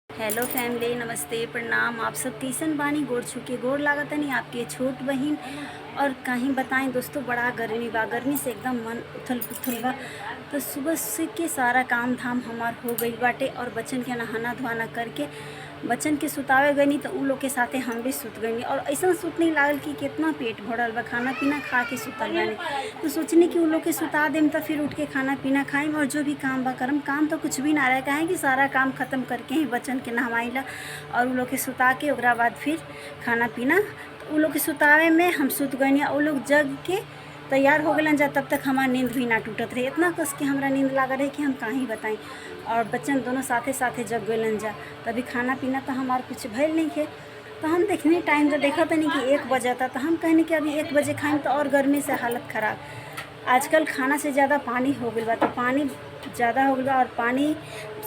Hello family, नमस्ते, प्रणाम। आप सब कैसन बानी? गोड़ छुके गोड़ लागत नहीं आपके छोट बहिन। और कहीं बताएं दोस्तों, बड़ा गर्मी बा। गर्मी से एकदम मन उथल पुथल बा। तो सुबह से के सारा काम धाम हमार हो गई बाटे और बच्चन के नहाना धोना करके बच्चन के सुतावे गई तो उ लोग के साथे हम भी सुत गई। और ऐसा सुत नहीं लागल कि कितना पेट भरल बा, खाना पीना खा के सुतल बानी। तो सोचने कि उ लोग के सुता देम तो फिर उठ के खाना पीना खाएम और जो भी काम बा करम। काम तो कुछ भी ना रहे, काहे कि सारा काम ख़त्म करके ही बच्चन के नहवाइला और उ लोग के सुता के ओकरा बाद फिर खाना पीना। तो उ लोग के सुतावे में हम सुत गई। उ लोग जग के तैयार हो गए जा, तब तक हमार नींद भी ना टूटत रहे। इतना कस के हमरा नींद लागल रहे कि हम कहीं बताएं। और बच्चन दोनों साथे साथे जग गए जा। तभी खाना पीना तो हमार कुछ भइल नहीं है। तो हम देखने टाइम तो देखा था नहीं कि 1 बजे था। तो हम कहने कि अभी 1 बजे खाएं तो और गर्मी से हालत ख़राब। आजकल खाना से ज़्यादा पानी हो गई बा। तो पानी ज़्यादा हो गई बा और पानी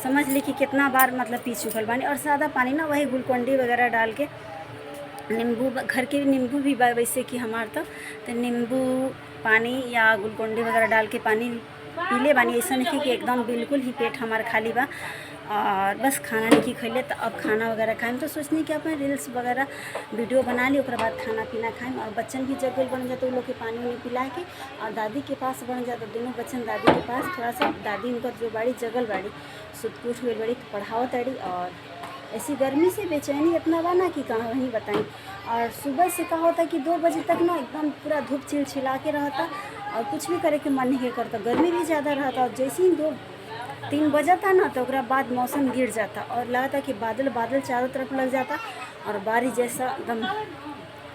समझ ली कि कितना बार मतलब पी चुकल बानी। और सादा पानी ना, वही ग्लूकोन-डी वगैरह डाल के, नींबू घर के नींबू भी बा वैसे कि हमार तो नींबू पानी या ग्लूकोन-डी वगैरह डाल के पानी पीले बानी। ऐसा नहीं कि एकदम बिल्कुल ही पेट हमार खाली बा और बस खाना नहीं खैले। तो अब खाना वगैरह खाएम तो सोचनी कि अपने रील्स वगैरह वीडियो बना ली, उसके बाद खाना पीना खाएम। और बच्चन भी जगल बन जाते उन लोग के पानी उनी पिला के और दादी के पास बन जाता। दोनों बच्चन दादी के पास थोड़ा सा, दादी उनका जो बाड़ी जगल बाड़ी सुत उठ गई बड़ी तो पढ़ाओ तड़ी। और ऐसी गर्मी से बेचैनी इतना बा ना कि कहाँ वहीं बताएं। और सुबह से कहा होता कि 2 बजे तक ना एकदम पूरा धूप चिलचिला के रहता और कुछ भी करे के मन नहीं करता। गर्मी भी ज़्यादा रहता और जैसे ही 2-3 बजा था ना तो उसके बाद मौसम गिर जाता और लगता कि बादल बादल चारों तरफ लग जाता और बारिश जैसा एकदम।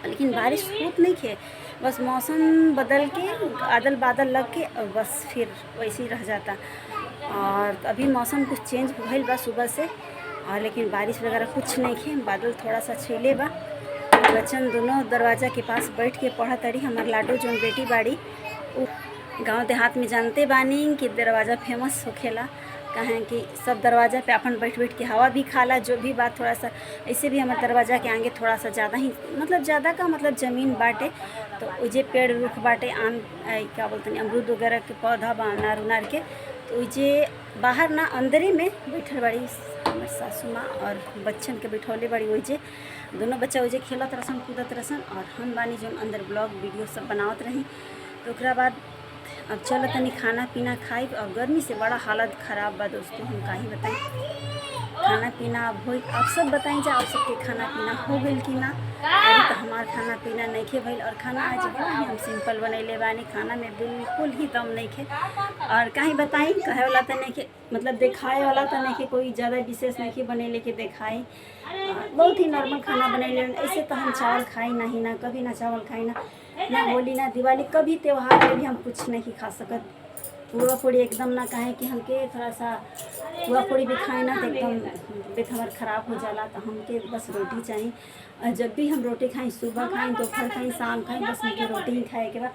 लेकिन बारिश होत नहीं थे, बस मौसम बदल के बादल बादल लग के और बस फिर वैसे ही रह जाता। और अभी मौसम कुछ चेंज भइल बा सुबह से, और लेकिन बारिश वगैरह कुछ नहीं खे। बादल थोड़ा सा छेले बा। बच्चन दोनों दरवाज़ा के पास बैठ के पढ़ा तड़ी। हमार लाडो जोन बेटी बाड़ी, गांव देहात में जानते बानी कि दरवाज़ा फेमस होखेला। कहें कि सब दरवाज़ा पे अपन बैठ बैठ के हवा भी खाला। जो भी बात थोड़ा सा ऐसे भी हमारे दरवाज़ा के आगे थोड़ा सा ज़्यादा ही मतलब ज़्यादा का मतलब ज़मीन बाटे। तो उजे पेड़ रुख बाटे, आम क्या बोलते हैं, अमरूद वगैरह के पौधा बा, अनार उनार के। तो उजे बाहर ना अंदरे में बैठल बड़ी हमारे सासू माँ और बच्चन के बैठौले बड़ी। वही दोनों बच्चा वही खेलत रसन कूदत रसन और हम बानी जो अंदर ब्लॉग वीडियो सब बनावत रही। तो उसके बाद अब चलो तनी खाना पीना खाई। और गर्मी से बड़ा हालत ख़राब बा दोस्तों, हम काहे बताएं। खाना पीना अब हो, आप सब बताएं जा आप सबके खाना पीना हो गई कि ना। अभी तो हमार खाना पीना नहीं खे भइल। और खाना आज बड़ा ही हम सिंपल बनैले बानी। खाना में बिल्कुल ही दम नहीं खे। और कहीं बताई कहे वाला तो नहीं खे, मतलब दिखाए वाला तो नहीं खे, कोई ज़्यादा विशेष नहीं खे बनेले के दिखाई। बहुत ही नॉर्मल खाना बनैले। ऐसे तो हम चावल खाई नहीं ना, कभी ना चावल खाई ना होली ना दिवाली, कभी त्यौहार में भी हम कुछ नहीं खा सकत। पुआ पूड़ी एकदम ना, कहे कि हमके थोड़ा सा पुआ पूड़ी भी खाए ना तो एकदम पेट हमार ख़राब हो जाला। तो हमके बस रोटी चाहिए। और जब भी हम रोटी खाएं, सुबह खाएं, दोपहर खाएं, शाम खाएं, बस हमके रोटी ही खाए के बाद।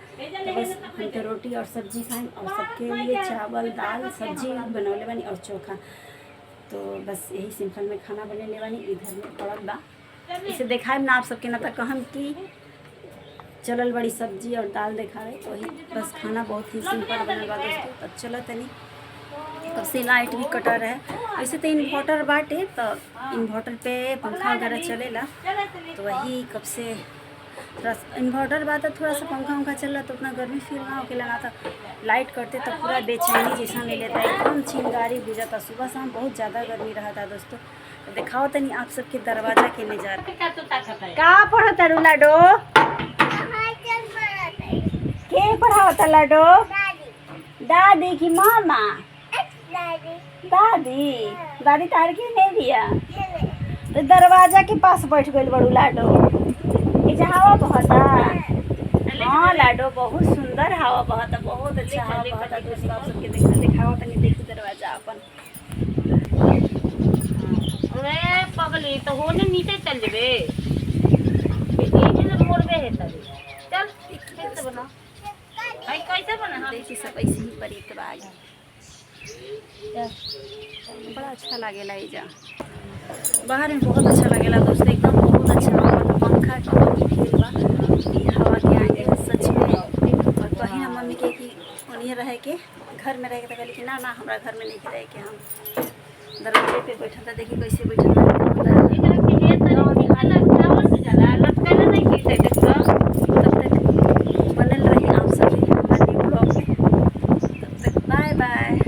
तो बस हमके रोटी और सब्जी खाएं। और सबके लिए चावल दाल सब्जी बनौले बानी और चोखा। तो बस यही सिंपल में खाना बने बानी। इधर में पड़ल बा, इसे दिखाए ना आप सबके ना तो कहम कि चलल बड़ी सब्जी और दाल देखा रहे। तो वही बस खाना बहुत ही सिंपल बनल बा दोस्तों। तो चलो तनी, तब से लाइट भी कटा रहे। वैसे तो इन्वर्टर बाटे, तो इन्वर्टर पे पंखा वगैरह चलेला। तो वही कब से थोड़ा इन्वर्टर बा तो थोड़ा सा पंखा उंखा चल रहा तो उतना गर्मी फील ना होकेला। ना तो लाइट करते तो पूरा बेचैनी जैसा नहीं लेता, एकदम चिंगारी बुझाता। सुबह शाम बहुत ज़्यादा गर्मी रहा था दोस्तों। तो दिखाओ तनी आप सबके दरवाज़ा के नज़ारा। का पढ़ता लाडो? के पढ़ावता लाडो? दादी की मामा? दादी दादी तार के नहीं दिया। तो दरवाजा के पास बैठ गई बड़ू लाडो। ये हवा बहता। हाँ लाडो, बहुत सुंदर हवा बहता, बहुत अच्छा हवा बहता दोस्तों। आप सबके दिखाओ तनी, देखी दरवाजा अपन। अरे पगली तो होने नीचे चल जेबे, इधर मोड़बे है तभी। चल कैसे बना भाई, कैसे बना? देखी सब ऐसे ही बरीत बाग बड़ा अच्छा लगेला। एजा बाहर में बहुत अच्छा लगेला दोस्तों, एकदम बहुत अच्छा हवा। तो पंखा की फील बा हवा के आगे सच में। और कहीं ना मम्मी के कि उन्हीं रहे के घर में रहे के तो कहली कि ना ना हमरा घर में नहीं रहे के, हम दरवाजे पे बैठा था, देखिए कैसे बैठा था। एकरा के हे तनी निकल चावल से जला लटकाना नहीं की से देखो। तब तक बनल रही आप सभी हमारे ब्लॉग में। तब तक बाय बाय।